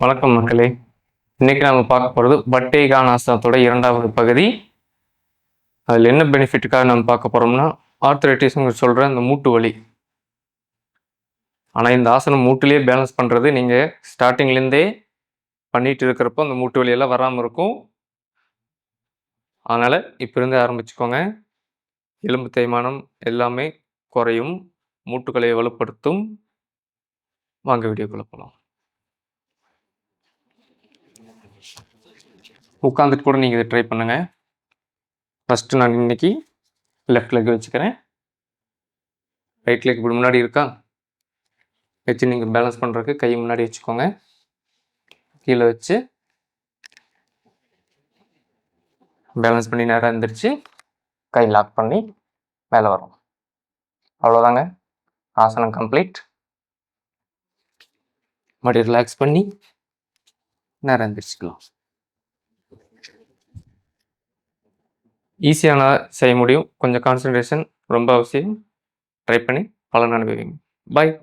வணக்கம் மக்களே. இன்னைக்கு நம்ம பார்க்க போகிறது பட்டேகானாசனத்தோட 2வது பகுதி. அதில் என்ன பெனிஃபிட்டுக்காக நம்ம பார்க்க போகிறோம்னா, ஆர்த்ரைட்டிஸ்ங்க சொல்கிற அந்த மூட்டு வலி. ஆனால் இந்த ஆசனம் மூட்டுலேயே பேலன்ஸ் பண்ணுறது நீங்கள் ஸ்டார்டிங்லேருந்தே பண்ணிட்டு இருக்கிறப்போ அந்த மூட்டு வலியெல்லாம் வராமல் இருக்கும். அதனால் இப்போ இருந்து ஆரம்பிச்சுக்கோங்க. எலும்பு தேய்மானம் எல்லாமே குறையும், மூட்டுகளை வலுப்படுத்தும். வாங்க வீடியோக்குள்ளே போகலாம். உட்காந்துட்டு கூட நீங்கள் இதை ட்ரை பண்ணுங்கள். ஃபஸ்ட்டு நான் இன்னைக்கு லெஃப்ட் லெக் வச்சுக்கிறேன். ரைட் லெக் இப்படி முன்னாடி இருக்கா வச்சு நீங்கள் பேலன்ஸ் பண்ணுறதுக்கு கை முன்னாடி வச்சுக்கோங்க. கீழே வச்சு பேலன்ஸ் பண்ணி நேராக எழுந்திரிச்சு கை லாக் பண்ணி மேலே வரும். அவ்வளோதாங்க, ஆசனம் கம்ப்ளீட். மறுபடியும் ரிலாக்ஸ் பண்ணி நேராக எழுந்திரிச்சிக்கலாம். ஈஸியான செய்ய முடியும். கொஞ்சம் கான்சன்ட்ரேஷன் ரொம்ப அவசியம். ட்ரை பண்ணி பலன் அனுபவிங்க. பாய்.